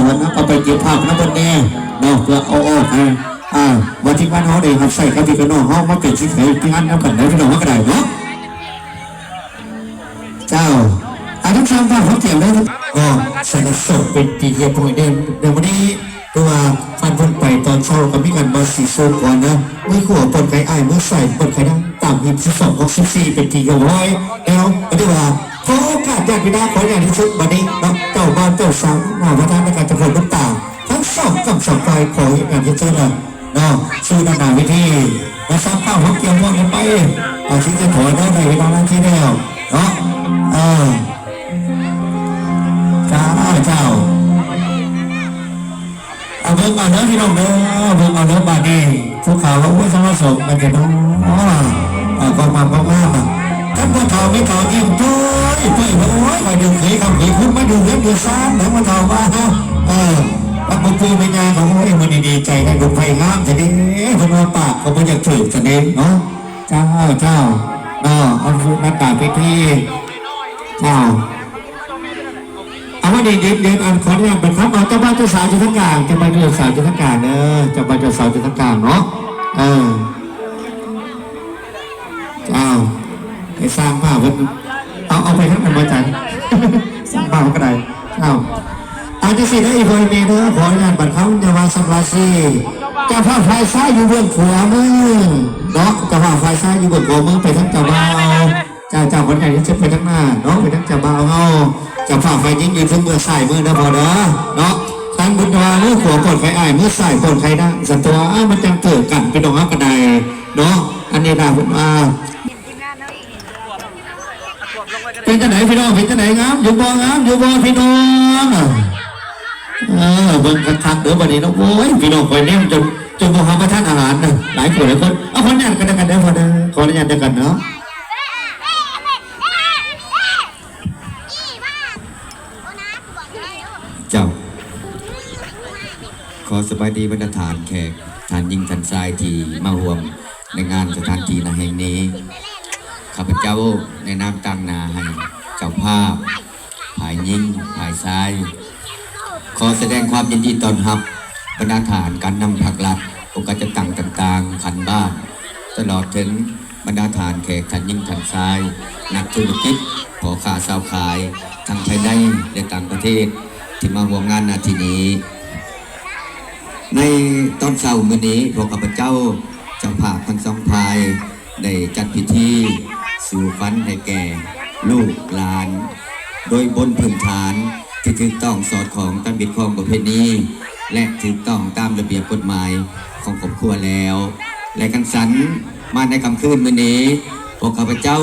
วรรค์เอาไปเก็บภาพนะบนแน่เนาะเพื่อเอาออกวันที่บ้านเขาเองครับใส่กระบี่กระนองเขามาเปลี่ยนชิ้นไหนที่งั้นเอากันไหนพี่น้องก็ได้เนาะเจ้าทั้งสามท่านเขาเตรียมได้ก็สนับสนุนเป็นตีเยี่ยมโปรยเด่นเดี๋ยววันนี้ตัวฟันพ้นไปตอนเช้ากับมีการบอลสีโซก่อนนะไม่ขัวปนไก่ไอ้เมื่อใส่ปนไก่ดังต่ำหิบ12 64เป็นตีกันร้อยแล้วก็ได้ว่าขอโอกาสญาติพี่น้องขออย่างที่สุดวันนี้น้องเจ้าบ้านเจ้าสาวหน้าพระธาตุในการจะผลน้ำตาทั้งสองกับสองฝ่ายขออย่างที่สุดเลยเนาะสู้ด้านหน้าวิธีมาซ้ำเป้าเขาเกี่ยวมองกันไปชิ้นจะถอยได้ในเวลานั้นที่เดียวเนาะเจ้าเอาเบิ่งเอาเนื้อพี่น้องเนื้อเบิ่งเอาเนื้อบาดนีทุกข่าวเขาว่าสมสมมันจะต้องความท่านพ่อเฒ่าไม่เฒ่ายิ้มถ้อยโอ้ยไปดูเขยคำเขยคุ้มมาดูเรื่องเดือดซ้ำแล้วพ่อเฒ่าว่าพระบุตรเป็นงานของเขาเองมันดีใจได้ดูไฟงามจะได้พนปากเขาไม่อยากถือจะเน้นเนาะเจ้าเอาฟูนักการพิธีเจ้าเอาว่าเด็กอันขออนุญาตเป็นครับเอาเจ้าบ้านเจ้าสาวจุดทั้งกลางเจ้าบ้านเจ้าสาวจุดทั้งกลางเนอะเจ้าบ้านเจ้าสาวจุดทั้งกลางเนาะไปสร้างผ้าวันเอาไปทั้งหมดมาจันสร้างผ้าก็ได้อาจจะสิได้อีกคนมีเนื้อขออนุญาตบัตรเขาจะมาสัมภาษีจะพาไฟซ้ายอยู่เบื้องขวามือเนาะจะพาไฟซ้ายอยู่เบื้องขวามือไปทั้งเจ้าบ่าวเจ้าคนไหนที่จะไปทั้งหน้าเนาะไปทั้งเจ้าบ่าวจะพาไฟยิ่งยืนทั้งมือซ้ายมือนะพอเนาะตั้งบุญวามือขวาปลดไฟอ้ายมือซ้ายปลดไฟนะสันตัวมันจังเกิดกันเป็นดอกฮักกระไดเนาะอันนี้นะบุญวาเป็นจะไหนพี่น้องเป็นจะไหนงามอยู่บ่งามอยู่บ่พี่น้องเบิ่งคักเด้อวันนี้นะโอ้ยพี่น้องคอยเลี้ยงจนบ่หาประทานอาหารนะหลายคนหลายคนเอาคนยันกันได้พอเด้อขออนุญาตกันเนาะเจ้าขอสบายดีบรรดาฐานแขกฐานยิงฐานทรายที่มาร่วมในงานสถานที่แห่งนี้ข้าพเจ้าในนามตั้งนาให้เจ้าภาพผายยิงผายทรายขอแสดงความยินดีต้อนรับบรรดาฐานการนำผักลัดโอกาสจะต่างๆขันบ้านตลอดถึงบรรดาฐานแขกขันยิงขันทรายนักธุรกิจขอขาสาวขายทั้งภายในและต่างประเทศที่มาร่วมงานนาทีนี้ในตอนเช้ามื้อนี้พวกข้าพเจ้าเจ้าภาพทั้งสองฝ่ายได้จัดพิธีสู่ขวัญให้แก่ลูกหลานโดยบนพื้นฐานที่ถูกต้องสอดของตามบิดของประเพณีและถูกต้องตามระเบียบกฎหมายของครอบครัวแล้วและกันสรรมาในค่ำคืนมื้อนี้พวกข้าพเจ้า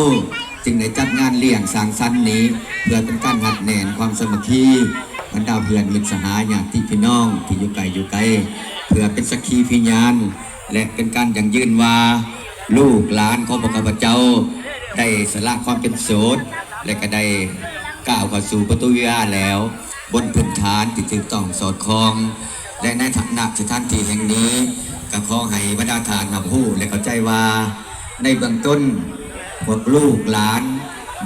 จึงได้จัดงานเลี้ยงสังสรรค์นี้เพื่อเป็นการหัดแน่นความสามัคคีบรรดาเพื่อนมิตรสหายญาติพี่น้องที่อยู่ไกลเพื่อเป็นสักขีพยานและเป็นการยั่งยืนว่าลูกหลานของพวกข้าพเจ้าได้สละความเป็นโสดและก็ได้ก้าวเข้าสู่ประตูวิวาห์แล้วบนพื้นฐานที่ถูกต้องสอดคล้องและในฐานะสถานที่แห่งนี้ก็ขอให้บรรดาฐานรับรู้และเข้าใจว่าในเบื้องต้นพวกลูกหลาน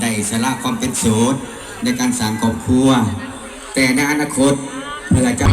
ได้สละความเป็นโสดในการสร้างครอบครัวแต่ในอนาคตเพื่อจะ